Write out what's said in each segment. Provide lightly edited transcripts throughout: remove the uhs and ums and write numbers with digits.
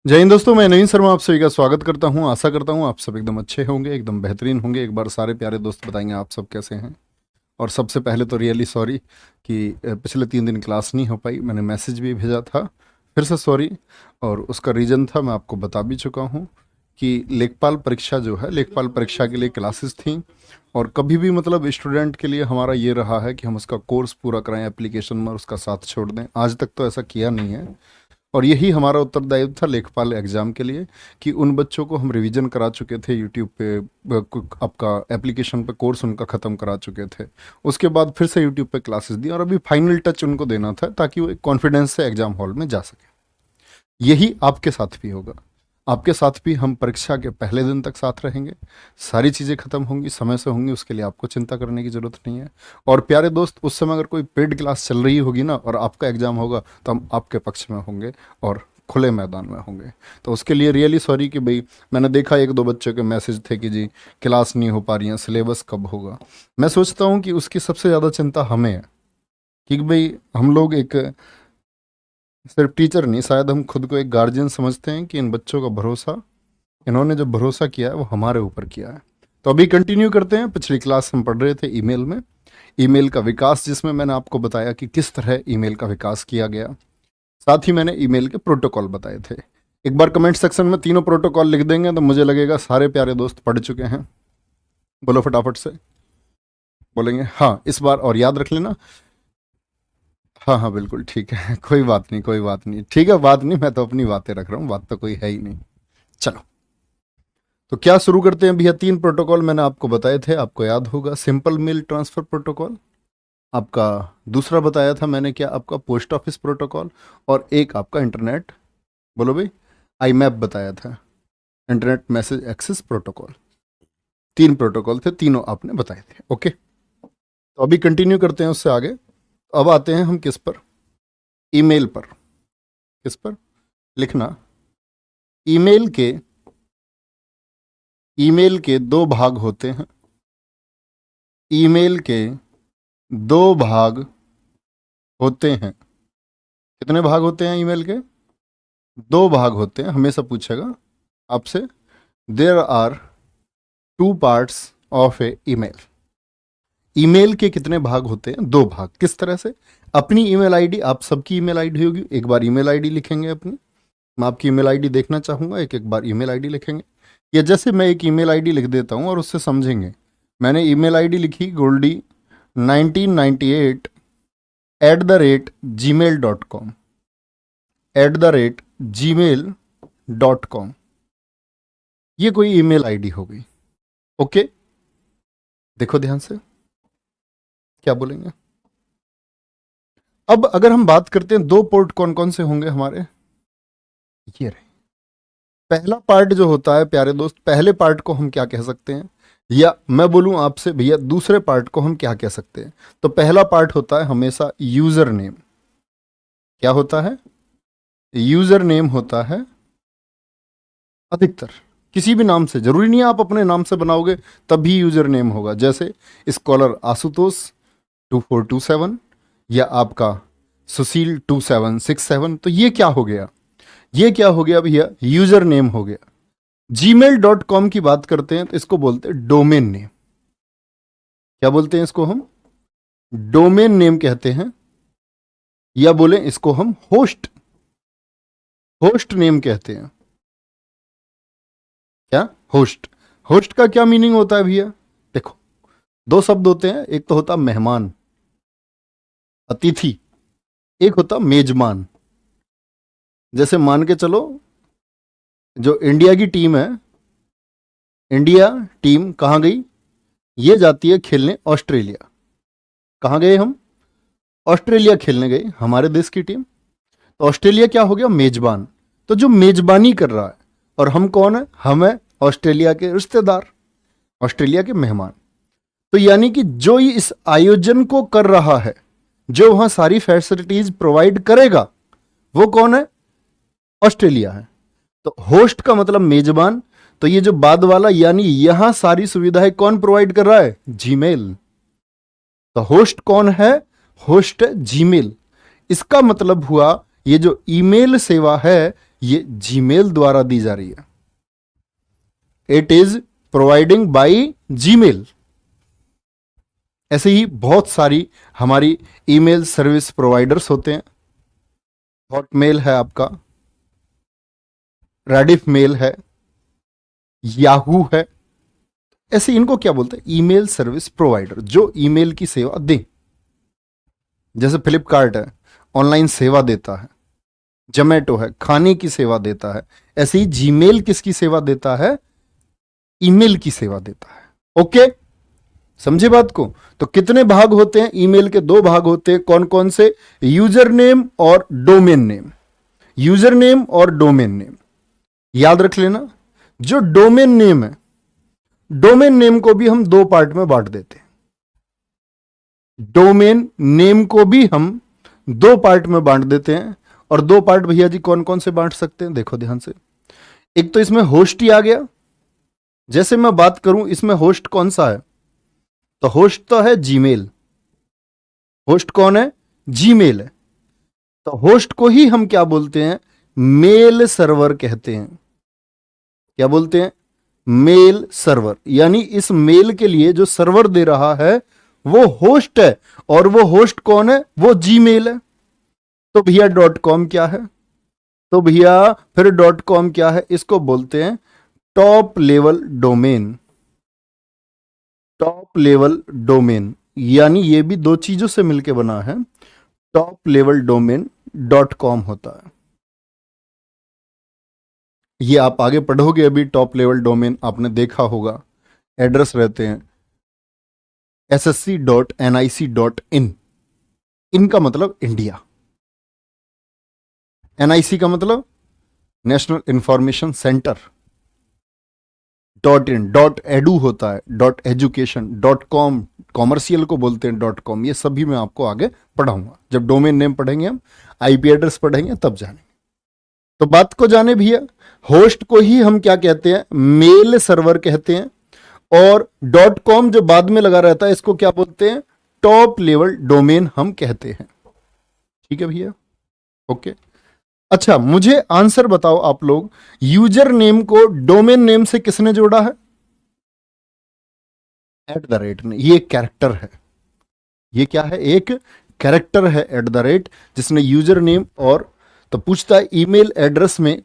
जय हिंद दोस्तों, मैं नवीन शर्मा आप सभी का स्वागत करता हूं। आशा करता हूं आप सब एकदम अच्छे होंगे, एकदम बेहतरीन होंगे। एक बार सारे प्यारे दोस्त बताएंगे आप सब कैसे हैं। और सबसे पहले तो रियली सॉरी कि पिछले 3 दिन क्लास नहीं हो पाई। मैंने मैसेज भी भेजा था, फिर से सॉरी। और उसका रीज़न था, मैं आपको बता भी चुका हूँ कि लेखपाल परीक्षा जो है, लेखपाल परीक्षा के लिए क्लासेस थी। और कभी भी मतलब स्टूडेंट के लिए हमारा ये रहा है कि हम उसका कोर्स पूरा कराएं, एप्लीकेशन में उसका साथ छोड़ दें। आज तक तो ऐसा किया नहीं है। और यही हमारा उत्तरदायित्व था लेखपाल एग्ज़ाम के लिए कि उन बच्चों को हम रिवीजन करा चुके थे यूट्यूब पे, आपका एप्लीकेशन पे कोर्स उनका ख़त्म करा चुके थे। उसके बाद फिर से यूट्यूब पे क्लासेस दी और अभी फाइनल टच उनको देना था ताकि वो एक कॉन्फिडेंस से एग्ज़ाम हॉल में जा सके। यही आपके साथ भी होगा। आपके साथ भी हम परीक्षा के पहले दिन तक साथ रहेंगे। सारी चीज़ें खत्म होंगी, समय से होंगी, उसके लिए आपको चिंता करने की ज़रूरत नहीं है। और प्यारे दोस्त, उस समय अगर कोई पेड क्लास चल रही होगी ना और आपका एग्ज़ाम होगा तो हम आपके पक्ष में होंगे और खुले मैदान में होंगे। तो उसके लिए रियली सॉरी कि भाई मैंने देखा एक दो बच्चों के मैसेज थे कि जी क्लास नहीं हो पा रही है, सिलेबस कब होगा। मैं सोचता हूँ कि उसकी सबसे ज़्यादा चिंता हमें है कि भाई हम लोग एक सिर्फ टीचर नहीं, शायद हम खुद को एक गार्जियन समझते हैं कि इन बच्चों का भरोसा, इन्होंने जो भरोसा किया है वो हमारे ऊपर किया है। तो अभी कंटिन्यू करते हैं। पिछली क्लास हम पढ़ रहे थे ईमेल में, ईमेल का विकास, जिसमें मैंने आपको बताया कि किस तरह ईमेल का विकास किया गया। साथ ही मैंने ईमेल के प्रोटोकॉल बताए थे। एक बार कमेंट सेक्शन में तीनों प्रोटोकॉल लिख देंगे तो मुझे लगेगा सारे प्यारे दोस्त पढ़ चुके हैं। बोलो फटाफट से। बोलेंगे हाँ इस बार, और याद रख लेना। हाँ हाँ बिल्कुल ठीक है कोई बात नहीं, कोई बात नहीं, ठीक है, बात नहीं, मैं तो अपनी बातें रख रहा हूँ, बात तो कोई है ही नहीं। चलो, तो क्या शुरू करते हैं भैया। 3 प्रोटोकॉल मैंने आपको बताए थे, आपको याद होगा। सिंपल मेल ट्रांसफर प्रोटोकॉल आपका, दूसरा बताया था मैंने क्या आपका, पोस्ट ऑफिस प्रोटोकॉल, और एक आपका इंटरनेट, बोलो भाई, आई मैप बताया था, internet message access protocol. 3 protocol थे, तीनों आपने बताए थे। ओके, तो अभी कंटिन्यू करते हैं उससे आगे। अब आते हैं हम किस पर, ईमेल पर। किस पर लिखना, ईमेल के, ईमेल के 2 भाग होते हैं। ईमेल के 2 भाग होते हैं। कितने भाग होते हैं ईमेल के? 2 भाग होते हैं, हमेशा पूछेगा आपसे। There are 2 parts of a email. Email के कितने भाग होते हैं? 2 भाग। किस तरह से? अपनी ईमेल आईडी, आप सबकी ईमेल आईडी होगी, एक बार ईमेल आईडी लिखेंगे अपनी। मैं आपकी ईमेल आईडी देखना चाहूँगा, एक एक बार ईमेल आईडी लिखेंगे। या जैसे मैं एक ईमेल आईडी लिख देता हूँ और उससे समझेंगे। मैंने ईमेल आईडी लिखी गोल्डी 1998 @gmail.com, @gmail.com। ये कोई ईमेल आईडी हो गई। ओके, देखो ध्यान से क्या बोलेंगे। अब अगर हम बात करते हैं 2 पोर्ट कौन कौन से होंगे हमारे, ये रहे। पहला पार्ट जो होता है प्यारे दोस्त, पहले पार्ट को हम क्या कह सकते हैं, या मैं बोलूं आपसे भैया दूसरे पार्ट को हम क्या कह सकते हैं। तो पहला पार्ट होता है हमेशा यूजर नेम। क्या होता है? यूजर नेम होता है। अधिकतर किसी भी नाम से, जरूरी नहीं है आप अपने नाम से बनाओगे तभी यूजर नेम होगा। जैसे स्कॉलर आशुतोष 2427 या आपका सुशील 2767। तो ये क्या हो गया, ये क्या हो गया भैया? यूजर नेम हो गया। gmail.com की बात करते हैं तो इसको बोलते हैं डोमेन नेम। क्या बोलते हैं इसको हम? डोमेन नेम कहते हैं। या बोले इसको हम होस्ट, होस्ट नेम कहते हैं। क्या? होस्ट। होस्ट का क्या मीनिंग होता है भैया? देखो, 2 शब्द होते हैं, एक तो होता मेहमान, अतिथि, एक होता मेजबान। जैसे मान के चलो, जो इंडिया की टीम है, इंडिया टीम कहाँ गई? ये जाती है खेलने ऑस्ट्रेलिया। कहाँ गए हम? ऑस्ट्रेलिया खेलने गए, हमारे देश की टीम। तो ऑस्ट्रेलिया क्या हो गया? मेजबान। तो जो मेजबानी कर रहा है, और हम कौन है? हम है ऑस्ट्रेलिया के रिश्तेदार, ऑस्ट्रेलिया के मेहमान। तो यानी कि जो इस आयोजन को कर रहा है, जो वहां सारी फैसिलिटीज प्रोवाइड करेगा, वो कौन है? ऑस्ट्रेलिया है। तो होस्ट का मतलब मेजबान। तो ये जो बाद वाला, यानी यहां सारी सुविधाएं कौन प्रोवाइड कर रहा है? जीमेल। तो होस्ट कौन है? Host Gmail. इसका मतलब हुआ ये जो ईमेल सेवा है, ये जीमेल द्वारा दी जा रही है। It is providing by Gmail. ऐसे ही बहुत सारी हमारी ईमेल सर्विस प्रोवाइडर्स होते हैं। हॉटमेल है आपका, रेडिफ मेल है, याहू है। ऐसे इनको क्या बोलते हैं? ईमेल सर्विस प्रोवाइडर, जो ईमेल की सेवा दें। जैसे फ्लिपकार्ट है, ऑनलाइन सेवा देता है। जोमैटो है, खाने की सेवा देता है। ऐसे ही जीमेल किसकी सेवा देता है? ईमेल की सेवा देता है। ओके, समझे बात को? तो कितने भाग होते हैं? ईमेल के दो भाग होते हैं। कौन कौन से? यूजर नेम और डोमेन नेम। यूजर नेम और डोमेन नेम याद रख लेना। जो डोमेन नेम है, डोमेन नेम को भी हम दो पार्ट में बांट देते हैं। डोमेन नेम को भी हम दो पार्ट में बांट देते हैं। और दो पार्ट भैया जी कौन कौन से बांट सकते हैं? देखो ध्यान से। एक तो इसमें होस्ट ही आ गया। जैसे मैं बात करूं, इसमें होस्ट कौन सा है? तो होस्ट तो है जीमेल। होस्ट कौन है? जीमेल है। तो होस्ट को ही हम क्या बोलते हैं? मेल सर्वर कहते हैं। क्या बोलते हैं? Mail server. यानी इस मेल के लिए जो सर्वर दे रहा है वो होस्ट है। और वो होस्ट कौन है? वो जीमेल है। तो भैया डॉट कॉम क्या है? तो भैया फिर डॉट कॉम क्या है? इसको बोलते हैं top level domain. Top level domain, यानी ये भी दो चीजों से मिलकर बना है। Top level domain dot com होता है। ये आप आगे पढ़ोगे अभी। टॉप लेवल डोमेन आपने देखा होगा, एड्रेस रहते हैं ssc.nic.in। इनका मतलब इंडिया। NIC का मतलब national information centre. .in, .edu होता है, .education, .com, कॉमर्शियल को बोलते हैं .com। ये सभी मैं आपको आगे पढ़ाऊंगा। जब डोमेन नेम पढ़ेंगे हम, IP एड्रेस पढ़ेंगे, तब जानेंगे। तो बात को जाने भैया, होस्ट को ही हम क्या कहते हैं? मेल सर्वर कहते हैं। और .com जो बाद में लगा रहता है, इसको क्या बोलते हैं? टॉप लेवल डोमेन हम कहते हैं। ठीक है भैया, ओके। अच्छा, मुझे आंसर बताओ आप लोग, यूजर नेम को डोमेन नेम से किसने जोड़ा है? @ ने। ये कैरेक्टर है। ये क्या है? एक कैरेक्टर है @ जिसने यूजर नेम और, तो पूछता है ईमेल एड्रेस में,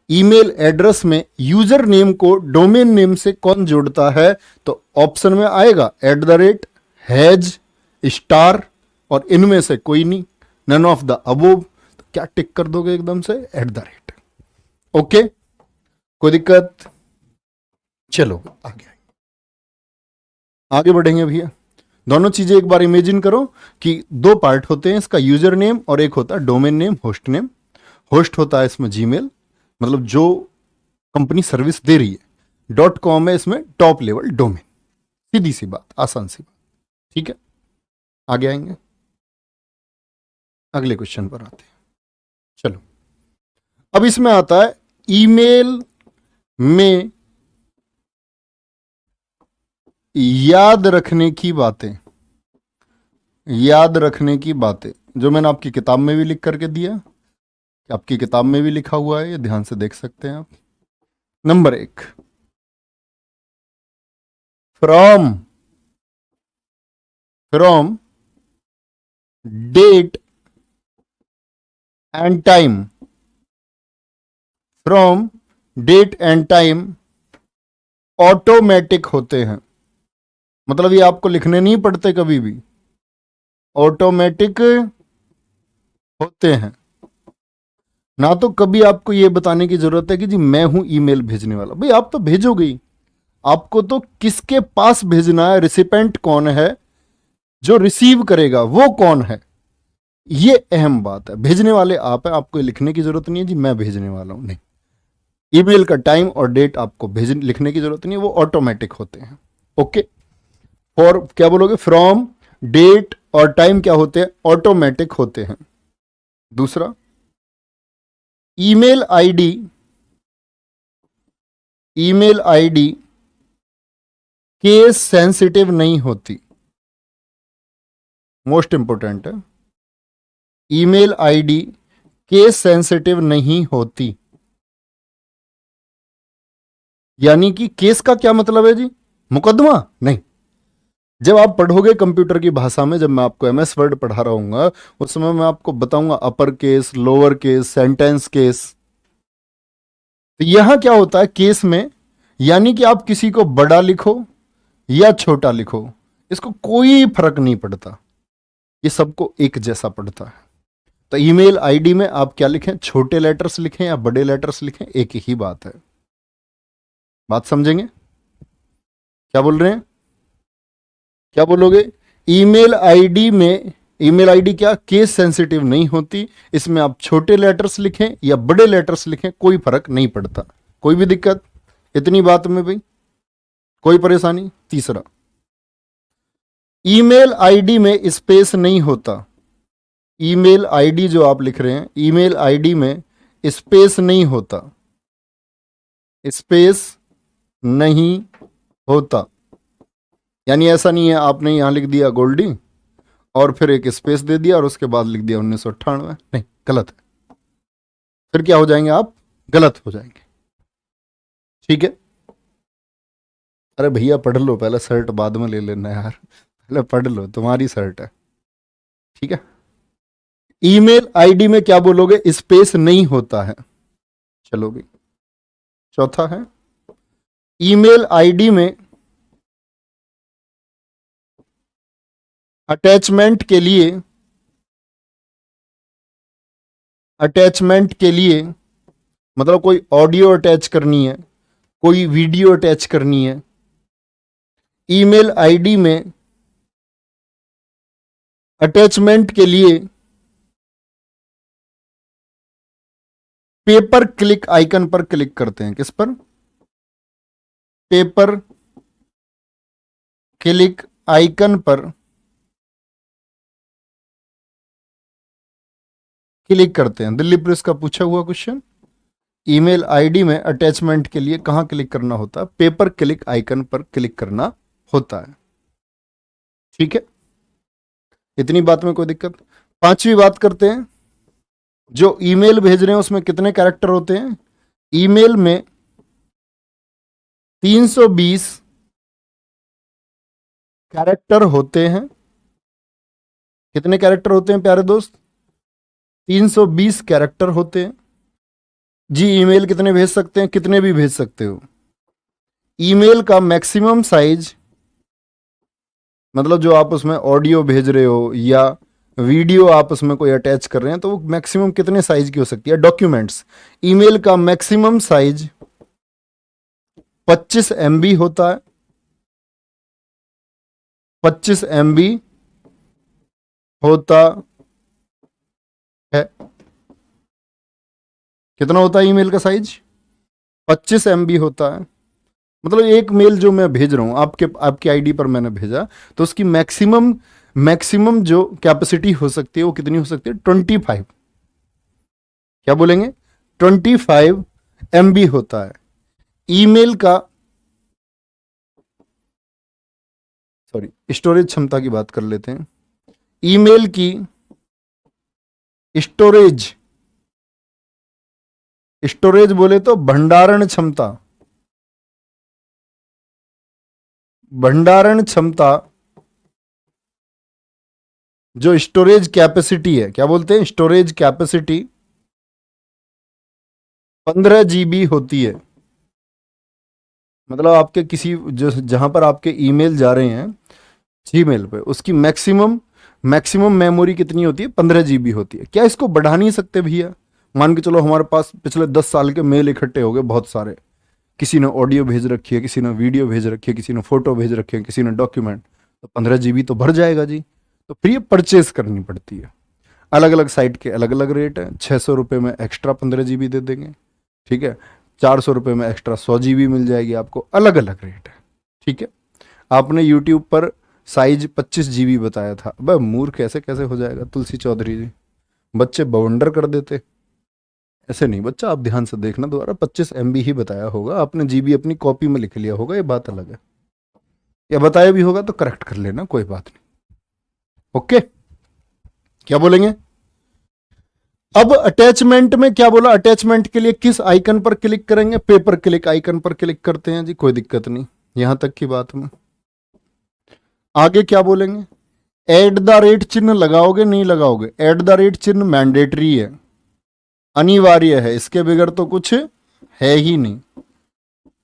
ईमेल एड्रेस में यूजर नेम को डोमेन नेम से कौन जोड़ता है? तो ऑप्शन में आएगा @ हैज, स्टार, और इनमें से कोई नहीं, नन ऑफ द अबोव। तो क्या टिक कर दोगे एकदम से? @ ओके, कोई दिक्कत? चलो आगे बढ़ेंगे भैया। दोनों चीजें एक बार इमेजिन करो कि दो पार्ट होते हैं इसका, यूजर नेम और एक होता है domain name, host name. Host होता है इसमें जीमेल, मतलब जो कंपनी सर्विस दे रही है। .com है इसमें टॉप लेवल डोमेन। सीधी सी बात, आसान सी बात। ठीक है, आगे आएंगे, अगले क्वेश्चन पर आते हैं। चलो, अब इसमें आता है ईमेल में याद रखने की बातें। याद रखने की बातें जो मैंने आपकी किताब में भी लिख करके दिया, आपकी किताब में भी लिखा हुआ है, ये ध्यान से देख सकते हैं आप। Number 1, from date and time. From date and time automatic होते हैं। मतलब ये आपको लिखने नहीं पड़ते, कभी भी ऑटोमेटिक होते हैं। ना तो कभी आपको ये बताने की जरूरत है कि जी मैं हूं ईमेल भेजने वाला। भाई आप तो भेजोगे ही, आपको तो किसके पास भेजना है, रिसिपेंट कौन है, जो रिसीव करेगा वो कौन है, ये अहम बात है। भेजने वाले आप हैं, आपको लिखने की जरूरत नहीं है जी मैं भेजने वाला हूं, नहीं। ईमेल का टाइम और डेट आपको लिखने की जरूरत नहीं है, वो ऑटोमेटिक होते हैं। ओके, और क्या बोलोगे? फ्रॉम, डेट और टाइम क्या होते हैं? ऑटोमेटिक होते हैं। दूसरा, ईमेल आईडी केस सेंसिटिव नहीं होती। मोस्ट इंपोर्टेंट है, ईमेल आईडी केस सेंसिटिव नहीं होती। यानी कि केस का क्या मतलब है जी? मुकदमा नहीं। जब आप पढ़ोगे कंप्यूटर की भाषा में, जब मैं आपको एमएस वर्ड पढ़ा रहा हूँ उस समय मैं आपको बताऊंगा upper case, lower case, sentence case. तो यहां क्या होता है केस में, यानी कि आप किसी को बड़ा लिखो या छोटा लिखो, इसको कोई फर्क नहीं पड़ता, ये सबको एक जैसा पड़ता है। तो ईमेल आईडी में आप क्या लिखें, छोटे लेटर्स लिखें या बड़े लेटर्स लिखें, एक ही बात है। बात समझेंगे? क्या बोल रहे हैं? क्या बोलोगे? ईमेल आईडी में, ईमेल आईडी क्या केस सेंसिटिव नहीं होती, इसमें आप छोटे लेटर्स लिखें या बड़े लेटर्स लिखें कोई फर्क नहीं पड़ता। कोई भी दिक्कत इतनी बात में भाई? कोई परेशानी? तीसरा, ईमेल आईडी में स्पेस नहीं होता। ईमेल आईडी जो आप लिख रहे हैं, ईमेल आईडी में स्पेस नहीं होता, स्पेस नहीं होता। यानी ऐसा नहीं है आपने यहां लिख दिया गोल्डी और फिर एक स्पेस दे दिया और उसके बाद लिख दिया 1998, नहीं, गलत है। फिर क्या हो जाएंगे आप? गलत हो जाएंगे। ठीक है? अरे भैया पढ़ लो पहले, शर्ट बाद में ले लेना यार, पहले पढ़ लो, तुम्हारी शर्ट है। ठीक है? ईमेल आईडी में क्या बोलोगे? स्पेस नहीं होता है। चलो भी, चौथा है ईमेल आईडी में अटैचमेंट के लिए, अटैचमेंट के लिए मतलब कोई ऑडियो अटैच करनी है, कोई वीडियो अटैच करनी है, ईमेल आईडी में अटैचमेंट के लिए पेपर क्लिक आइकन पर क्लिक करते हैं। किस पर? पेपर क्लिक आइकन पर क्लिक करते हैं। दिल्ली पुलिस का पूछा हुआ क्वेश्चन, ईमेल आईडी में अटैचमेंट के लिए कहां क्लिक करना होता है? पेपर क्लिक आइकन पर क्लिक करना होता है। ठीक है? इतनी बात में कोई दिक्कत? पांचवी बात करते हैं, जो ईमेल भेज रहे हैं उसमें कितने कैरेक्टर होते हैं? ईमेल में 320 कैरेक्टर होते हैं। कितने कैरेक्टर होते हैं प्यारे दोस्त? 320 कैरेक्टर होते हैं जी। ईमेल कितने भेज सकते हैं? कितने भी भेज सकते हो। ईमेल का मैक्सिमम साइज, मतलब जो आप उसमें ऑडियो भेज रहे हो या वीडियो आप उसमें कोई अटैच कर रहे हैं, तो वो मैक्सिमम कितने साइज की हो सकती है? डॉक्यूमेंट्स, ईमेल का मैक्सिमम साइज 25 MB होता है। 25 MB होता है। कितना होता है ईमेल का साइज? 25 MB होता है। मतलब एक मेल जो मैं भेज रहा हूं आपकी आईडी पर मैंने भेजा, तो उसकी मैक्सिमम जो कैपेसिटी हो सकती है वो कितनी हो सकती है? 25। क्या बोलेंगे? 25 MB होता है। ईमेल का, सॉरी, स्टोरेज क्षमता की बात कर लेते हैं। ईमेल की स्टोरेज, स्टोरेज बोले तो भंडारण क्षमता, भंडारण क्षमता, जो स्टोरेज कैपेसिटी है, क्या बोलते हैं? स्टोरेज कैपेसिटी 15 GB होती है। मतलब आपके किसी जो जहां पर आपके ईमेल जा रहे हैं जीमेल पे, उसकी मैक्सिमम मेमोरी कितनी होती है? 15 GB होती है। क्या इसको बढ़ा नहीं सकते भैया? मान के चलो हमारे पास पिछले 10 साल के मेल इकट्ठे हो गए बहुत सारे, किसी ने ऑडियो भेज रखी है, किसी ने वीडियो भेज रखी है, किसी ने फोटो भेज रखी है, किसी ने डॉक्यूमेंट, तो 15 GB तो भर जाएगा जी। तो फिर ये परचेज करनी पड़ती है। अलग अलग साइट के अलग अलग रेट है। 600 रुपये में एक्स्ट्रा 15 GB दे देंगे, ठीक है? 400 रुपये में एक्स्ट्रा 100 GB मिल जाएगी आपको। अलग अलग रेट है, ठीक है? आपने यूट्यूब पर साइज 25 GB बताया था, अब मूर्ख ऐसे कैसे हो जाएगा तुलसी चौधरी जी? बच्चे बवंडर कर देते। ऐसे नहीं बच्चा, आप ध्यान से देखना दोबारा, 25 MB ही बताया होगा आपने, GB अपनी कॉपी में लिख लिया होगा, ये बात अलग है। या बताया भी होगा तो करेक्ट कर लेना, कोई बात नहीं। ओके? क्या बोलेंगे? अब अटैचमेंट में क्या बोला, अटैचमेंट के लिए किस आइकन पर क्लिक करेंगे, पेपर क्लिक आइकन पर क्लिक करते हैं जी, कोई दिक्कत नहीं, यहां तक की बात में। आगे क्या बोलेंगे, एट द रेट चिन्ह लगाओगे नहीं लगाओगे, एट द रेट चिन्ह मैंडेटरी है, अनिवार्य है, इसके बगैर तो कुछ है ही नहीं।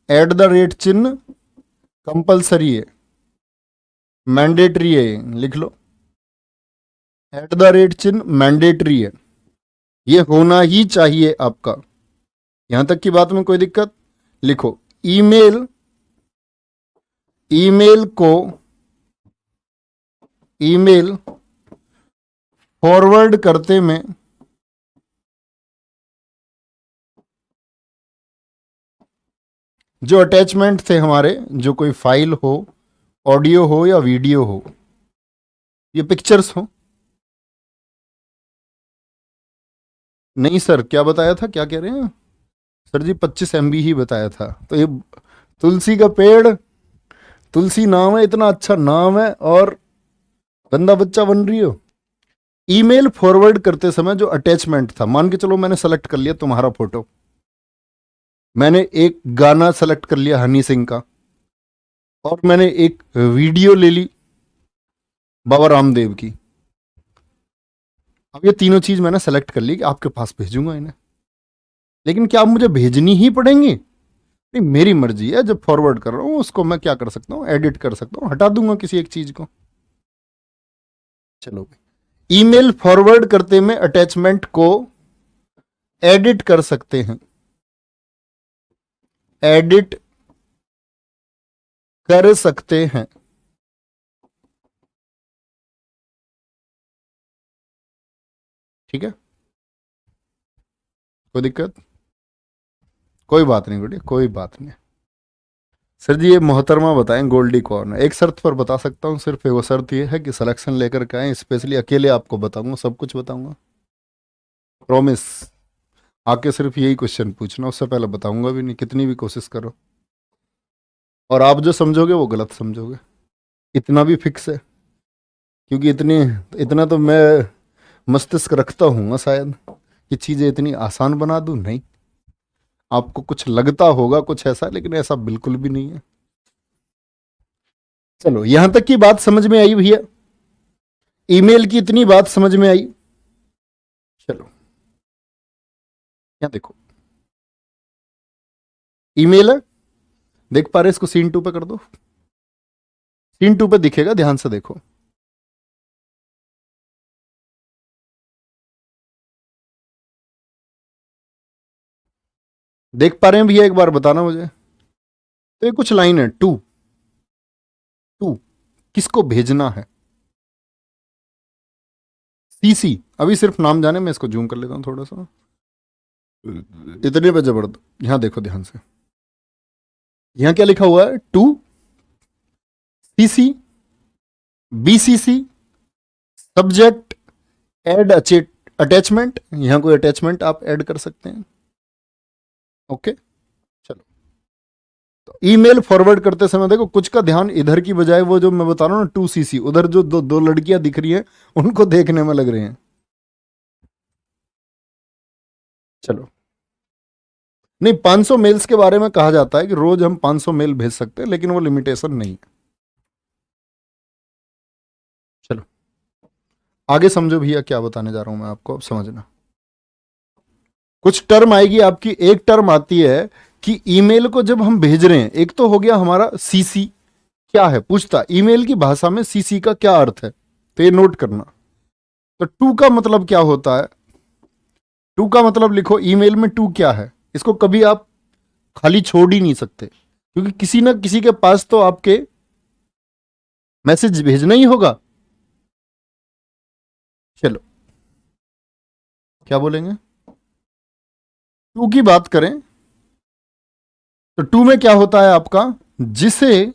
एट द रेट चिन्ह कंपलसरी है, मैंडेटरी है, लिख लो, एट द रेट चिन्ह मैंडेटरी है, ये होना ही चाहिए आपका। यहां तक की बात में कोई दिक्कत, लिखो ईमेल, ईमेल को, ईमेल फॉरवर्ड करते में जो अटैचमेंट थे हमारे, जो कोई फाइल हो, ऑडियो हो या वीडियो हो, ये पिक्चर्स हो, नहीं सर क्या बताया था, क्या कह रहे हैं सर जी, 25 MB ही बताया था। तो ये तुलसी का पेड़, तुलसी नाम है, इतना अच्छा नाम है और गंदा बच्चा बन रही हो। ईमेल फॉरवर्ड करते समय जो अटैचमेंट था, मान के चलो मैंने सेलेक्ट कर लिया तुम्हारा फोटो, मैंने एक गाना सेलेक्ट कर लिया हनी सिंह का, और मैंने एक वीडियो ले ली बाबा रामदेव की। अब ये तीनों चीज मैंने सेलेक्ट कर ली कि आपके पास भेजूंगा इन्हें, लेकिन क्या आप मुझे भेजनी ही पड़ेंगी, नहीं मेरी मर्जी है, जब फॉरवर्ड कर रहा हूं उसको मैं क्या कर सकता हूं, एडिट कर सकता हूं, हटा दूंगा किसी एक चीज को। चलो ईमेल फॉरवर्ड करते में अटैचमेंट को एडिट कर सकते हैं, एडिट कर सकते हैं, ठीक है, कोई दिक्कत, कोई बात नहीं बेटे, कोई बात नहीं। सर जी ये मोहतरमा बताएं गोल्डी कौन है, एक शर्त पर बता सकता हूँ सिर्फ, वो शर्त ये है कि सिलेक्शन लेकर के आए, स्पेशली अकेले आपको बताऊंगा, सब कुछ बताऊंगा, प्रॉमिस। आके सिर्फ यही क्वेश्चन पूछना, उससे पहले बताऊंगा भी नहीं, कितनी भी कोशिश करो, और आप जो समझोगे वो गलत समझोगे, इतना भी फिक्स है, क्योंकि इतनी, इतना तो मैं मस्तिष्क रखता हूँ शायद कि चीज़ें इतनी आसान बना दूं, नहीं, आपको कुछ लगता होगा कुछ ऐसा, लेकिन ऐसा बिल्कुल भी नहीं है। चलो यहां तक की बात समझ में आई भैया, ईमेल की इतनी बात समझ में आई। चलो यहां देखो, ईमेल है, देख पा रहे, इसको सीन 2 पे कर दो, सीन 2 पे दिखेगा, ध्यान से देखो, देख पा रहे हैं भैया, एक बार बताना मुझे। तो ये कुछ लाइन है, टू, टू किसको भेजना है, सीसी, अभी सिर्फ नाम जाने, मैं इसको जूम कर लेता हूं थोड़ा सा, इतने पे जबरदस्त, यहां देखो ध्यान से, यहां क्या लिखा हुआ है, to CC BCC subject add attachment, यहां कोई अटैचमेंट आप ऐड कर सकते हैं, ओके। चलो तो ईमेल फॉरवर्ड करते समय देखो, कुछ का ध्यान इधर की बजाय वो जो मैं बता रहा हूं ना 2CC, उधर जो दो दो लड़कियां दिख रही हैं उनको देखने में लग रहे हैं। चलो नहीं, 500 मेल्स के बारे में कहा जाता है कि रोज हम 500 मेल भेज सकते हैं, लेकिन वो लिमिटेशन नहीं है। चलो आगे समझो भैया, क्या बताने जा रहा हूं मैं आपको, अब समझना। कुछ टर्म आएगी आपकी, एक टर्म आती है कि ईमेल को जब हम भेज रहे हैं, एक तो हो गया हमारा सीसी, क्या है पूछता, ईमेल की भाषा में सीसी का क्या अर्थ है, तो ये नोट करना। तो टू का मतलब क्या होता है, टू का मतलब लिखो, ईमेल में टू क्या है, इसको कभी आप खाली छोड़ ही नहीं सकते, क्योंकि किसी ना किसी के पास तो आपके मैसेज भेजना ही होगा। चलो क्या बोलेंगे, टू की बात करें तो टू में क्या होता है आपका, जिसे,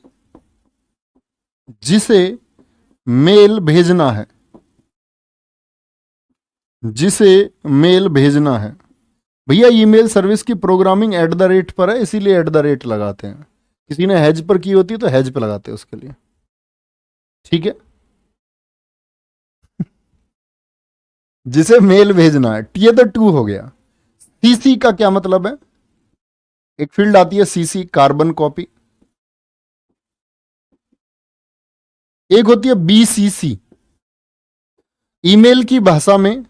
जिसे मेल भेजना है, जिसे मेल भेजना है, भैया ईमेल सर्विस की प्रोग्रामिंग एट द रेट पर है, इसीलिए एट द रेट लगाते हैं, किसी ने हैज पर की होती है तो हैज पे लगाते हैं उसके लिए, ठीक है। जिसे मेल भेजना है, ये तो टू हो गया। सीसी का क्या मतलब है? एक फील्ड आती है सीसी, कार्बन कॉपी। एक होती है बीसीसी। ईमेल की भाषा में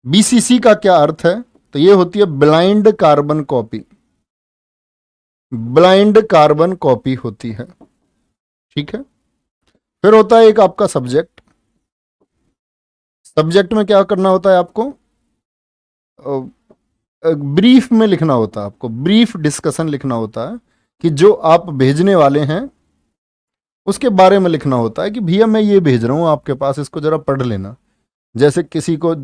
बीसीसी का क्या अर्थ है? तो ये होती है blind carbon copy. Blind carbon copy होती है, ठीक है। फिर होता है एक आपका सब्जेक्ट। सब्जेक्ट में क्या करना होता है आपको? ब्रीफ में लिखना होता है आपको, ब्रीफ डिस्कशन लिखना होता है कि जो आप भेजने वाले हैं उसके बारे में लिखना होता है कि भैया मैं ये भेज रहा हूं आपके पास, इसको जरा पढ़ लेना। जैसे किसी को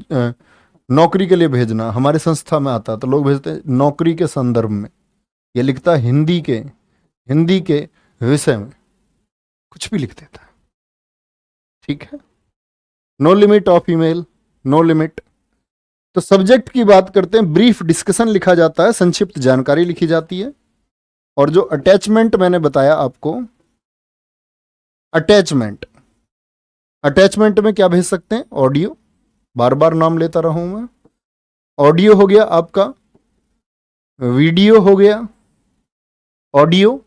नौकरी के लिए भेजना, हमारे संस्था में आता है तो लोग भेजते हैं नौकरी के संदर्भ में, ये लिखता है हिंदी के विषय में, कुछ भी लिख देता है, ठीक है। No limit of email, no limit. तो सब्जेक्ट की बात करते हैं, ब्रीफ डिस्कशन लिखा जाता है, संक्षिप्त जानकारी लिखी जाती है। और जो अटैचमेंट मैंने बताया आपको, अटैचमेंट, अटैचमेंट में क्या भेज सकते हैं? ऑडियो, बार बार नाम लेता रहूं मैं। ऑडियो हो गया आपका, वीडियो हो गया, ऑडियो,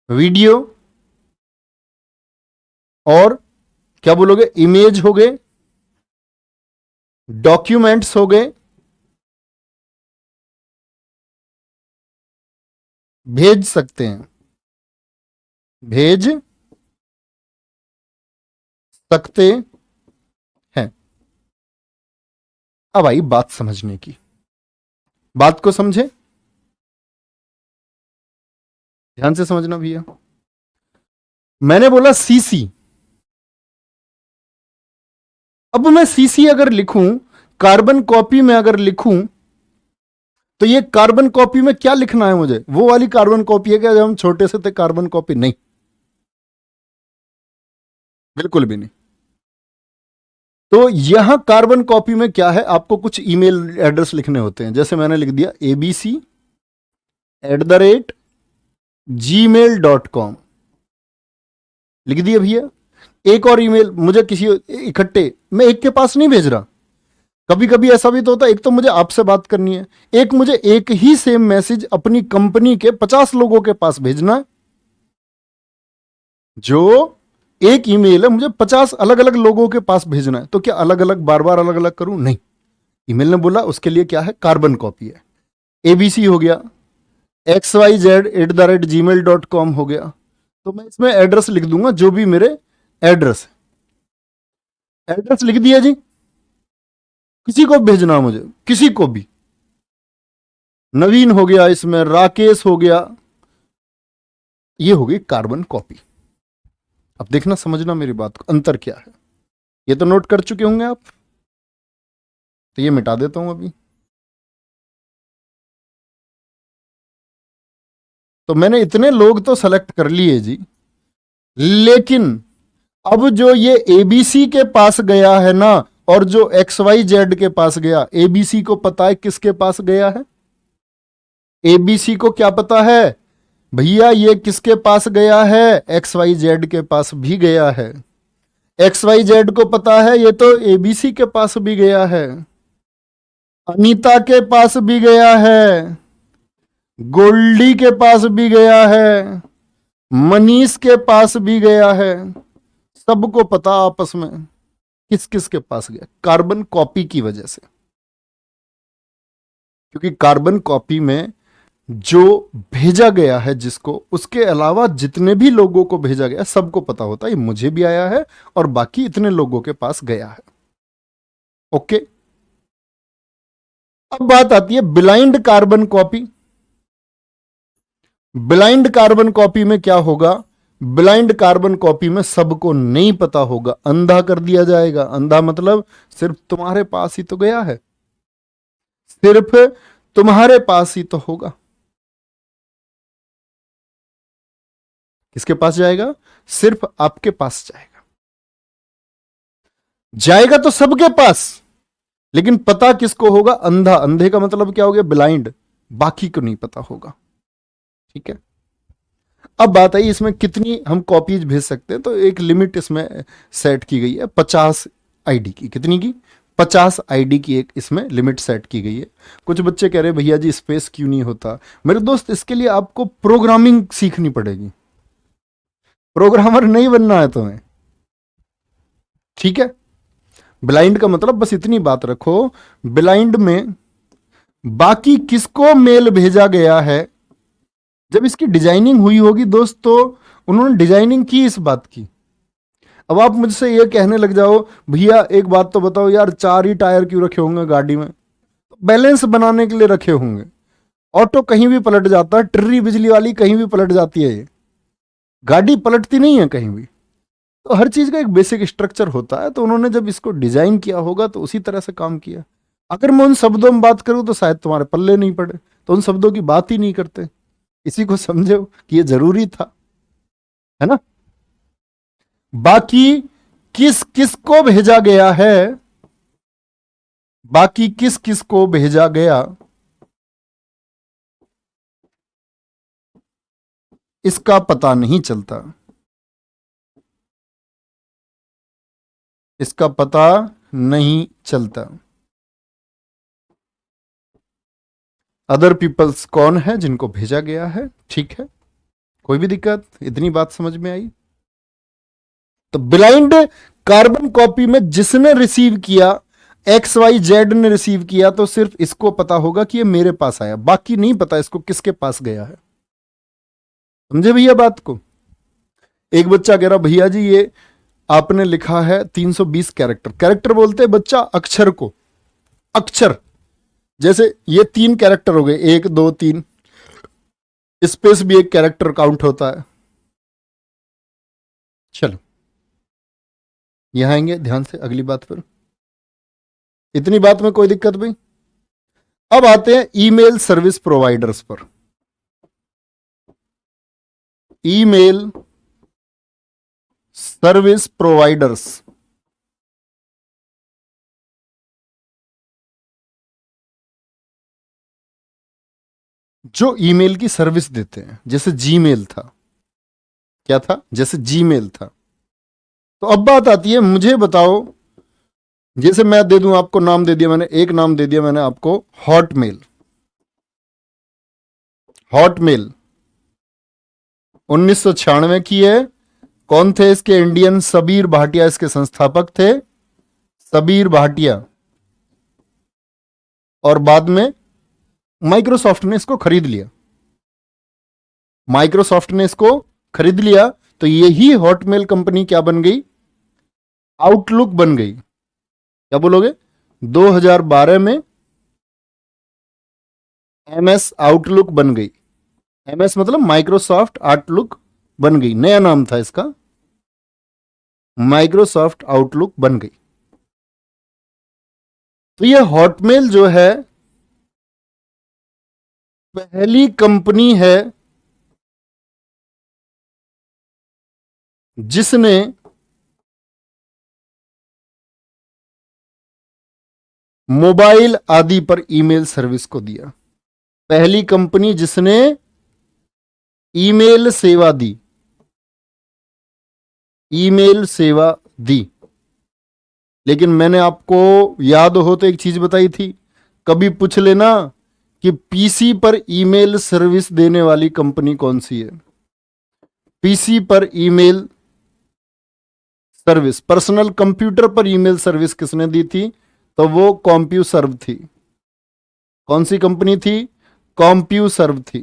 वीडियो, और क्या बोलोगे? इमेज हो गए, डॉक्यूमेंट्स हो गए, भेज सकते हैं, भेज सकते हैं। अब आई बात समझने की, बात को समझे, ध्यान से समझना भैया। मैंने बोला सीसी। अब मैं सीसी अगर लिखूं, कार्बन कॉपी में अगर लिखूं, तो ये कार्बन कॉपी में क्या लिखना है मुझे? वो वाली कार्बन कॉपी है क्या जब हम छोटे से थे? कार्बन कॉपी नहीं, बिल्कुल भी नहीं। तो यहां कार्बन कॉपी में क्या है? आपको कुछ ईमेल एड्रेस लिखने होते हैं। जैसे मैंने लिख दिया abc@gmail.com, लिख दिया भैया। एक और ईमेल मुझे किसी इकट्ठे, मैं एक के पास नहीं भेज रहा, कभी कभी ऐसा भी तो होता है, एक तो मुझे आपसे बात करनी है, एक मुझे एक ही सेम मैसेज अपनी कंपनी के 50 लोगों के पास भेजना है। जो एक ईमेल है मुझे 50 अलग अलग लोगों के पास भेजना है, तो क्या अलग अलग बार बार अलग अलग करूं? नहीं। ईमेल ने बोला उसके लिए क्या है? कार्बन कॉपी है। एबीसी हो गया, xyz@gmail.com हो गया। तो मैं इसमें एड्रेस लिख दूंगा, जो भी मेरे एड्रेस है, एड्रेस लिख दिया जी। किसी को भेजना मुझे, किसी को भी, नवीन हो गया, इसमें राकेश हो गया, ये हो गई कार्बन कॉपी। अब देखना, समझना मेरी बात को, अंतर क्या है। ये तो नोट कर चुके होंगे आप, तो ये मिटा देता हूं अभी। तो मैंने इतने लोग तो सेलेक्ट कर लिए जी, लेकिन अब जो ये एबीसी के पास गया है ना, और जो एक्स वाई जेड के पास गया, एबीसी को पता है किसके पास गया है? एबीसी को क्या पता है भैया ये किसके पास गया है? एक्स वाई जेड के पास भी गया है। एक्स वाई जेड को पता है ये तो एबीसी के पास भी गया है, अनीता के पास भी गया है, गोल्डी के पास भी गया है, मनीष के पास भी गया है। सबको पता आपस में किस किस के पास गया, कार्बन कॉपी की वजह से। क्योंकि कार्बन कॉपी में जो भेजा गया है जिसको, उसके अलावा जितने भी लोगों को भेजा गया सबको पता होता है ये मुझे भी आया है और बाकी इतने लोगों के पास गया है। ओके। अब बात आती है blind carbon copy. Blind carbon copy में क्या होगा? ब्लाइंड कार्बन कॉपी में सबको नहीं पता होगा, अंधा कर दिया जाएगा। अंधा मतलब सिर्फ तुम्हारे पास ही तो गया है, सिर्फ तुम्हारे पास ही तो होगा। किसके पास जाएगा? सिर्फ आपके पास जाएगा। जाएगा तो सबके पास, लेकिन पता किसको होगा? अंधा। अंधे का मतलब क्या हो गया? ब्लाइंड, बाकी को नहीं पता होगा। ठीक है। अब बात आई इसमें कितनी हम कॉपीज भेज सकते हैं, तो एक लिमिट इसमें सेट की गई है, 50 आईडी की। कितनी की? 50 आईडी की एक इसमें लिमिट सेट की गई है। कुछ बच्चे कह रहे हैं भैया जी स्पेस क्यों नहीं होता? मेरे दोस्त, इसके लिए आपको प्रोग्रामिंग सीखनी पड़ेगी। प्रोग्रामर नहीं बनना है तुम्हें, ठीक है? ब्लाइंड का मतलब बस इतनी बात रखो, ब्लाइंड में बाकी किसको मेल भेजा गया है, जब इसकी डिजाइनिंग हुई होगी दोस्त तो उन्होंने डिजाइनिंग की इस बात की। अब आप मुझसे ये कहने लग जाओ भैया एक बात तो बताओ यार, 4 ही टायर क्यों रखे होंगे गाड़ी में? बैलेंस बनाने के लिए रखे होंगे। ऑटो कहीं भी पलट जाता है, ट्रिरी बिजली वाली कहीं भी पलट जाती है, ये गाड़ी पलटती नहीं है कहीं भी। तो हर चीज का एक बेसिक स्ट्रक्चर होता है, तो उन्होंने जब इसको डिजाइन किया होगा तो उसी तरह से काम किया। अगर मैं उन शब्दों में बात करूं तो शायद तुम्हारे पल्ले नहीं पड़े, तो उन शब्दों की बात ही नहीं करते। इसी को समझो कि ये जरूरी था, है ना? बाकी किस किस को भेजा गया है, बाकी किस किस को भेजा गया, इसका पता नहीं चलता, इसका पता नहीं चलता। अदर पीपल्स कौन है जिनको भेजा गया है, ठीक है? कोई भी दिक्कत? इतनी बात समझ में आई? तो ब्लाइंड कार्बन कॉपी में जिसने रिसीव किया, XYZ ने रिसीव किया, तो सिर्फ इसको पता होगा कि ये मेरे पास आया, बाकी नहीं पता इसको किसके पास गया है। समझे भैया बात को? एक बच्चा कह रहा भैया जी ये आपने लिखा है 320 कैरेक्टर। कैरेक्टर बोलते हैं बच्चा अक्षर को, अक्षर। जैसे ये 3 कैरेक्टर हो गए, 1 2 3, स्पेस भी एक कैरेक्टर काउंट होता है। चलो यहां आएंगे ध्यान से अगली बात पर। इतनी बात में कोई दिक्कत भाई? अब आते हैं ईमेल सर्विस प्रोवाइडर्स पर। ईमेल सर्विस प्रोवाइडर्स, जो ईमेल की सर्विस देते हैं। जैसे जीमेल था, क्या था? जैसे जीमेल था। तो अब बात आती है, मुझे बताओ, जैसे मैं दे दूं आपको, नाम दे दिया मैंने, एक नाम दे दिया मैंने आपको हॉटमेल। हॉटमेल 1996 की है। कौन थे इसके? इंडियन सबीर भाटिया इसके संस्थापक थे, सबीर भाटिया। और बाद में माइक्रोसॉफ्ट ने इसको खरीद लिया, माइक्रोसॉफ्ट ने इसको खरीद लिया। तो यही हॉटमेल कंपनी क्या बन गई? आउटलुक बन गई। क्या बोलोगे? 2012 में MS आउटलुक बन गई। MS मतलब माइक्रोसॉफ्ट आउटलुक बन गई, नया नाम था इसका, माइक्रोसॉफ्ट आउटलुक बन गई। तो ये हॉटमेल जो है पहली कंपनी है जिसने मोबाइल आदि पर ईमेल सर्विस को दिया। पहली कंपनी जिसने ईमेल सेवा दी, ईमेल सेवा दी। लेकिन मैंने आपको याद हो तो एक चीज बताई थी, कभी पूछ लेना कि पीसी पर ईमेल सर्विस देने वाली कंपनी कौन सी है। पीसी पर ईमेल सर्विस, पर्सनल कंप्यूटर पर ईमेल सर्विस किसने दी थी? तो वो कॉम्प्यूसर्व थी। कौन सी कंपनी थी? कॉम्प्यूसर्व थी।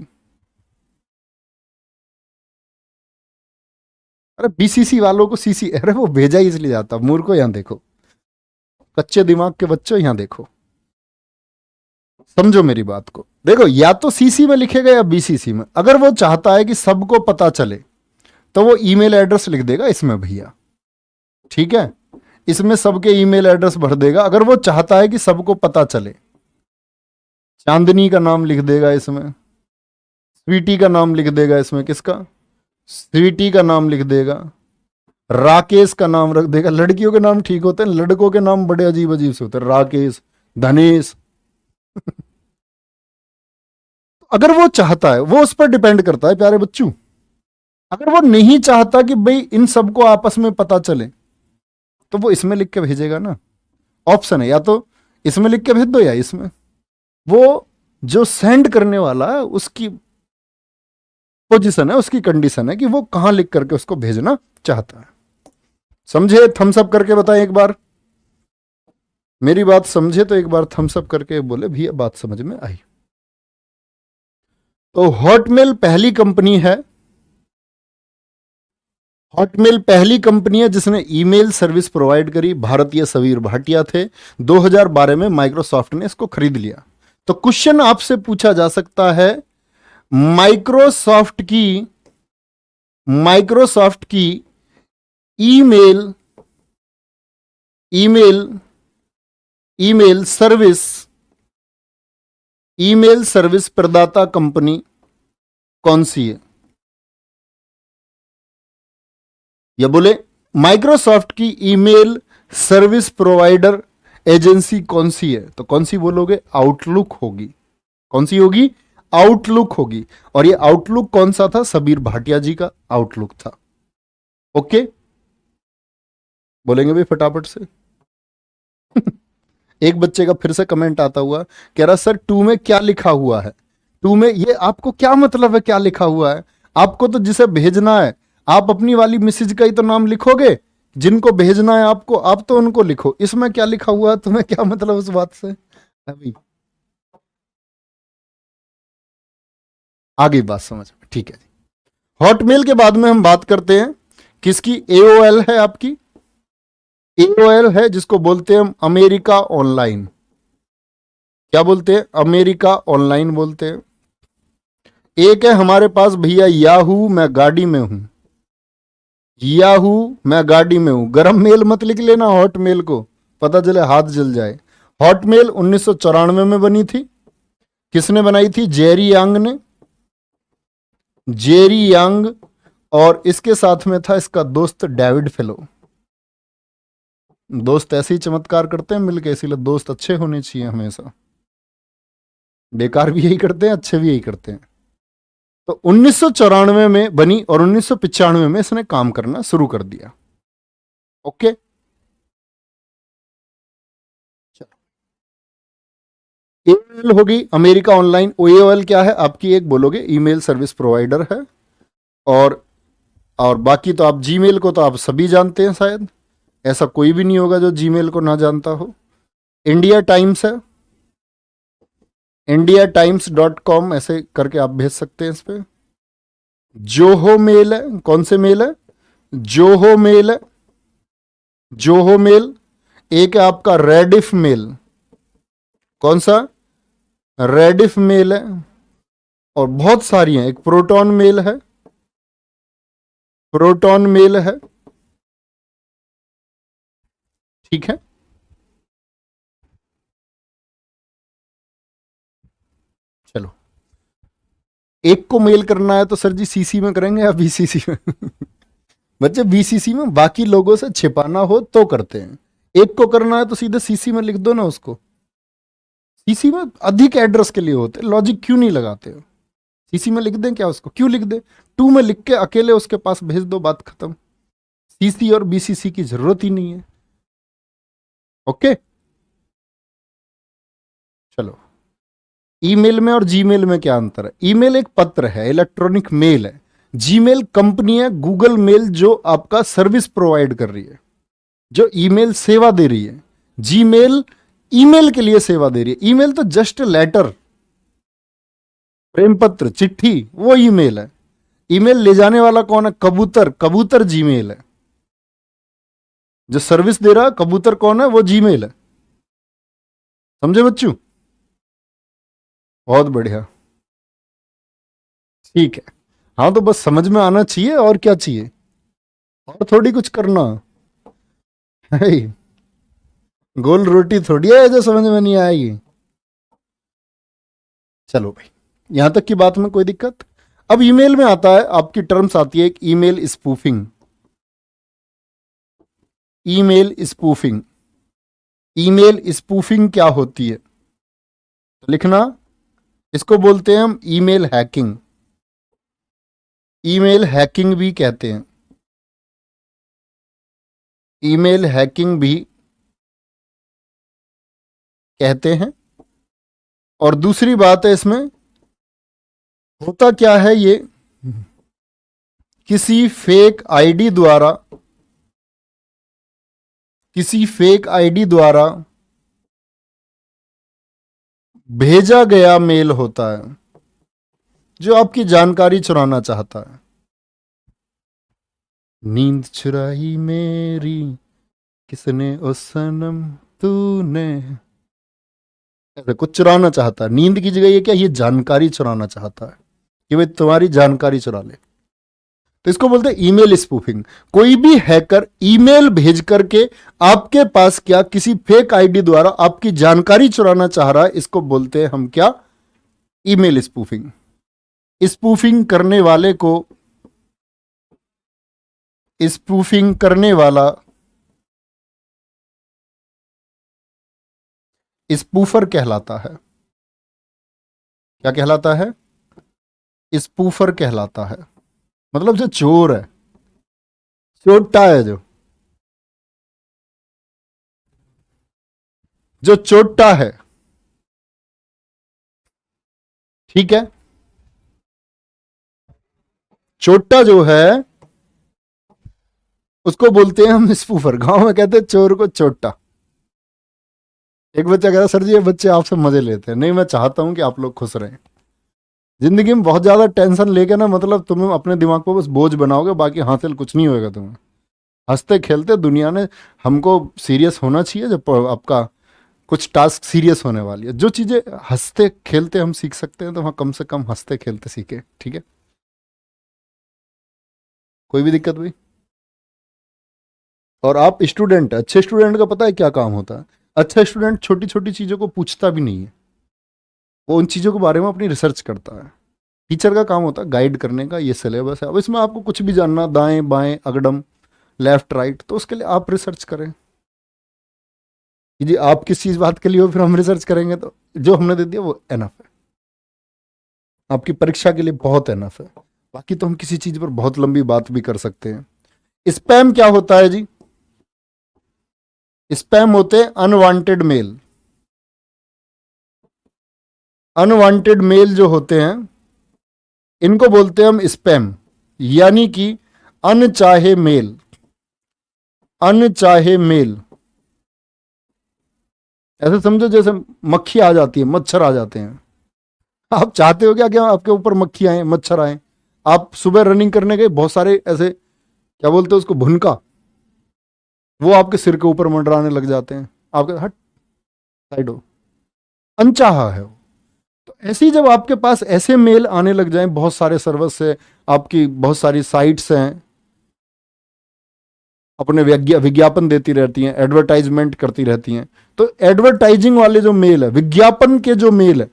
अरे बीसीसी वालों को सीसी, अरे वो भेजा ही इसलिए जाता। मूर्खो यहां देखो, कच्चे दिमाग के बच्चों यहां देखो, समझो मेरी बात को। देखो या तो सीसी में लिखेगा या बीसीसी में। अगर वो चाहता है कि सबको पता चले तो वो ईमेल एड्रेस लिख देगा इसमें भैया, ठीक है? इसमें सबके ईमेल एड्रेस भर देगा। अगर वो चाहता है कि सबको पता चले, चांदनी का नाम लिख देगा इसमें, स्वीटी का नाम लिख देगा इसमें, किसका? स्वीटी का नाम लिख देगा, राकेश का नाम रख देगा। लड़कियों के नाम ठीक होते हैं, लड़कों के नाम बड़े अजीब अजीब से होते हैं, राकेश, धनेश। अगर वो चाहता है, वो उस पर डिपेंड करता है प्यारे बच्चों। अगर वो नहीं चाहता कि भाई इन सबको आपस में पता चले, तो वो इसमें लिख के भेजेगा ना। ऑप्शन है, या तो इसमें लिख के भेज दो या इसमें। वो जो सेंड करने वाला है उसकी पोजीशन है, उसकी कंडीशन है कि वो कहां लिख करके उसको भेजना चाहता है। समझे? थम्स अप करके बताएं एक बार। मेरी बात समझे तो एक बार थम्स अप करके बोले भैया बात समझ में आई। तो हॉटमेल पहली कंपनी है, हॉटमेल पहली कंपनी है जिसने ईमेल सर्विस प्रोवाइड करी। भारतीय समीर भाटिया थे। 2012 में माइक्रोसॉफ्ट ने इसको खरीद लिया। तो क्वेश्चन आपसे पूछा जा सकता है, माइक्रोसॉफ्ट की ईमेल ईमेल ईमेल सर्विस प्रदाता कंपनी कौन सी है? या बोले माइक्रोसॉफ्ट की ईमेल सर्विस प्रोवाइडर एजेंसी कौन सी है? तो कौन सी बोलोगे? आउटलुक होगी। कौन सी होगी? आउटलुक होगी। और ये आउटलुक कौन सा था? सबीर भाटिया जी का आउटलुक था। ओके, बोलेंगे भाई फटाफट से। एक बच्चे का फिर से कमेंट आता हुआ, कह रहा सर 2 में क्या लिखा हुआ है? 2 में ये आपको क्या मतलब है क्या लिखा हुआ है? आपको तो जिसे भेजना है, आप अपनी वाली मिसेज का ही तो नाम लिखोगे। जिनको भेजना है आपको, आप तो उनको लिखो। इसमें क्या लिखा हुआ है, तुम्हें क्या मतलब उस बात से? अभी आगे बात समझ में, ठीक है जी। हॉटमेल के बाद में हम बात करते हैं किसकी? एओएल है आपकी। एओएल है जिसको बोलते हैं हम अमेरिका ऑनलाइन। क्या बोलते हैं? अमेरिका ऑनलाइन बोलते हैं। एक है हमारे पास भैया याहू, मैं गाड़ी में हूं। याहू, मैं गाड़ी में हूं। गरम मेल मत लिख लेना हॉटमेल को, पता चले हाथ जल जाए। हॉटमेल 1994 में बनी थी। किसने बनाई थी? जेरी यांग ने। जेरी यांग, और इसके साथ में था इसका दोस्त डेविड फेलो। दोस्त ऐसे ही चमत्कार करते हैं मिलके, इसीलिए दोस्त अच्छे होने चाहिए हमेशा। बेकार भी यही करते हैं, अच्छे भी यही करते हैं। तो 1994 में बनी और 1995 में इसने काम करना शुरू कर दिया। ओके, एओएल होगी अमेरिका ऑनलाइन। ओएओएल क्या है? आपकी एक बोलोगे ईमेल सर्विस प्रोवाइडर है। और बाकी तो आप जीमेल को तो आप सभी जानते हैं शायद, ऐसा कोई भी नहीं होगा जो जीमेल को ना जानता हो। इंडिया टाइम्स है, indiatimes.com ऐसे करके आप भेज सकते हैं इस पे। जोहो मेल है। कौन से मेल है? जोहो मेल है। Zoho mail. एक है आपका रेडिफ मेल। कौन सा? रेडिफ मेल है। और बहुत सारी हैं, एक प्रोटॉन मेल है। प्रोटॉन मेल है, ठीक है। चलो, एक को मेल करना है तो सर जी सीसी में करेंगे या बीसीसी में? बच्चे बीसीसी में, बाकी लोगों से छिपाना हो तो करते हैं। एक को करना है तो सीधे सीसी में लिख दो ना उसको। सीसी में अधिक एड्रेस के लिए होते, लॉजिक क्यों नहीं लगाते हो? सीसी में लिख दें क्या उसको? क्यों लिख दें? 2 में लिख के अकेले उसके पास भेज दो, बात खत्म। सीसी और बीसीसी की जरूरत ही नहीं है। ओके, चलो। ईमेल में और जीमेल में क्या अंतर है? ईमेल एक पत्र है, इलेक्ट्रॉनिक मेल है। जीमेल कंपनी है, गूगल मेल जो आपका सर्विस प्रोवाइड कर रही है, जो ईमेल सेवा दे रही है। जीमेल ईमेल के लिए सेवा दे रही है। ईमेल तो जस्ट लेटर, प्रेम पत्र, चिट्ठी, वो ईमेल है। ईमेल ले जाने वाला कौन है? कबूतर। कबूतर जीमेल है। जो सर्विस दे रहा है कबूतर कौन है? वो जीमेल है। समझे बच्चों? बहुत बढ़िया, ठीक है। हाँ, तो बस समझ में आना चाहिए, और क्या चाहिए? और थोड़ी कुछ करना है। गोल रोटी थोड़ी है जो समझ में नहीं आएगी। चलो भाई, यहां तक की बात में कोई दिक्कत? अब ईमेल में आता है, आपकी टर्म्स आती है एक email spoofing. Email spoofing. Email spoofing क्या होती है? तो लिखना, इसको बोलते हैं हम ईमेल हैकिंग। ईमेल हैकिंग भी कहते हैं। ईमेल हैकिंग भी कहते हैं। और दूसरी बात है इसमें, होता क्या है, ये किसी फेक आईडी द्वारा, किसी फेक आईडी द्वारा भेजा गया मेल होता है जो आपकी जानकारी चुराना चाहता है। नींद चुराई मेरी किसने ओ सनम तूने, ऐसे कुछ चुराना चाहता है। नींद की जगह ये क्या, ये जानकारी चुराना चाहता है कि भाई तुम्हारी जानकारी चुरा ले। तो इसको बोलते हैं ईमेल स्पूफिंग। कोई भी हैकर ईमेल भेज करके आपके पास क्या किसी फेक आईडी द्वारा आपकी जानकारी चुराना चाह रहा है, इसको बोलते हैं हम क्या, ईमेल स्पूफिंग। स्पूफिंग करने वाले को, स्पूफिंग करने वाला स्पूफर कहलाता है। क्या कहलाता है? स्पूफर कहलाता है। मतलब जो चोर है, चोटा है, जो चोटा है, ठीक है, चोटा जो है उसको बोलते हैं हम स्पूफर। गांव में कहते हैं चोर को चोटा। एक बच्चा कह रहा सर जी ये बच्चे आपसे मजे लेते हैं। नहीं, मैं चाहता हूं कि आप लोग खुश रहें। जिंदगी में बहुत ज्यादा टेंशन लेके ना, मतलब तुम अपने दिमाग को बस बोझ बनाओगे, बाकी हासिल कुछ नहीं होएगा तुम्हें। हंसते खेलते दुनिया ने, हमको सीरियस होना चाहिए जब आपका कुछ टास्क सीरियस होने वाली है। जो चीजें हंसते खेलते हम सीख सकते हैं तो वहां कम से कम हंसते खेलते सीखे, ठीक है? कोई भी दिक्कत हुई? और आप स्टूडेंट, अच्छे स्टूडेंट का पता है क्या काम होता है? अच्छा स्टूडेंट छोटी छोटी चीजों को पूछता भी नहीं है, वो उन चीजों के बारे में अपनी रिसर्च करता है। टीचर का काम होता है गाइड करने का, ये सिलेबस है, अब इसमें आपको कुछ भी जानना, दाएं बाएं अगडम लेफ्ट राइट, तो उसके लिए आप रिसर्च करें कि जी आप किस चीज बात के लिए हो, फिर हम रिसर्च करेंगे। तो जो हमने दे दिया वो एनफ है, आपकी परीक्षा के लिए बहुत एनफ है। बाकी तो हम किसी चीज पर बहुत लंबी बात भी कर सकते हैं। स्पैम क्या होता है जी? स्पैम होते हैं अनवांटेड मेल। अनवांटेड मेल जो होते हैं इनको बोलते हैं हम स्पैम, यानी कि अनचाहे मेल। अनचाहे मेल ऐसे समझो जैसे मक्खी आ जाती है, मच्छर आ जाते हैं। आप चाहते हो क्या कि आपके ऊपर मक्खी आए, मच्छर आए? आप सुबह रनिंग करने गए, बहुत सारे ऐसे, क्या बोलते हैं उसको, भुनका, वो आपके सिर के ऊपर मंडराने लग जाते हैं। आपके हट साइड हो, अनचाहा है वो। तो ऐसे ही जब आपके पास ऐसे मेल आने लग जाएं बहुत सारे सर्वर से, आपकी बहुत सारी साइट्स हैं अपने विज्ञापन देती रहती हैं, एडवर्टाइजमेंट करती रहती हैं, तो एडवर्टाइजिंग वाले जो मेल है, विज्ञापन के जो मेल है,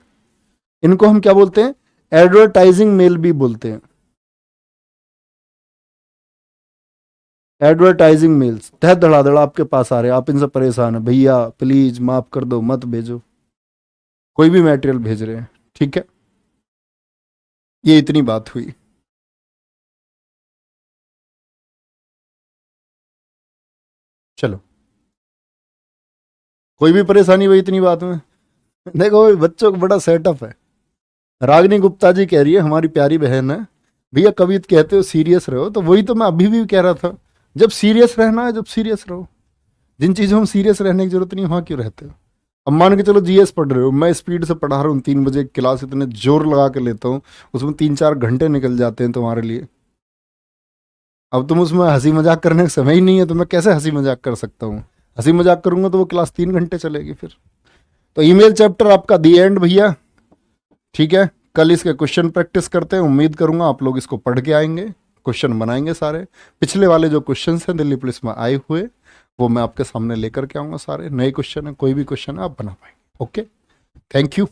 इनको हम क्या बोलते हैं? एडवर्टाइजिंग मेल भी बोलते हैं। एडवर्टाइजिंग मेल्स तह धड़ाधड़ आपके पास आ रहे हैं, आप इनसे परेशान हैं, भैया प्लीज माफ कर दो, मत भेजो, कोई भी मटेरियल भेज रहे हैं, ठीक है? ये इतनी बात हुई। चलो, कोई भी परेशानी हुई इतनी बात में? देखो बच्चों को बड़ा सेटअप है। रागिनी गुप्ता जी कह रही है, हमारी प्यारी बहन है, भैया कभी कहते हो सीरियस रहो, तो वही तो मैं अभी भी कह रहा था, जब सीरियस रहना है जब सीरियस रहो। जिन चीज़ों में सीरियस रहने की जरूरत नहीं, वहाँ क्यों रहते हो? अब मान के चलो जीएस पढ़ रहे हो, मैं स्पीड से पढ़ा रहा हूँ, 3 बजे क्लास इतने जोर लगा के लेता हूँ, उसमें 3-4 घंटे निकल जाते हैं तुम्हारे लिए। अब तुम उसमें हंसी मजाक करने का समय ही नहीं है, तो मैं कैसे हंसी मजाक कर सकता हूँ? हंसी मजाक करूंगा तो वो क्लास 3 घंटे चलेगी फिर। तो ईमेल चैप्टर आपका दी एंड भैया, ठीक है? कल इसके क्वेश्चन प्रैक्टिस करते हैं, उम्मीद करूंगा आप लोग इसको पढ़ के आएंगे, क्वेश्चन बनाएंगे सारे। पिछले वाले जो क्वेश्चन हैं दिल्ली पुलिस में आए हुए, वो मैं आपके सामने लेकर के आऊँगा। सारे नए क्वेश्चन है, कोई भी क्वेश्चन है आप बना पाएंगे। Okay, thank you.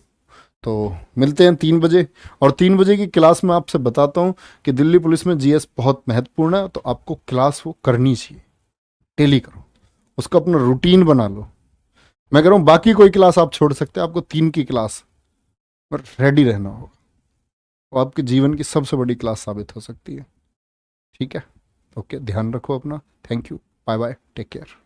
तो मिलते हैं 3 बजे, और 3 बजे की क्लास में आपसे बताता हूँ कि दिल्ली पुलिस में जीएस बहुत महत्वपूर्ण है, तो आपको क्लास वो करनी चाहिए, डेली करो, उसका अपना रूटीन बना लो। मैं कह रहा हूँ बाकी कोई क्लास आप छोड़ सकते हैं, आपको 3 की क्लास पर रेडी रहना होगा, वो आपके जीवन की सबसे बड़ी क्लास साबित हो सकती है, ठीक है? ओके, ध्यान रखो अपना, thank you. Bye bye, take care.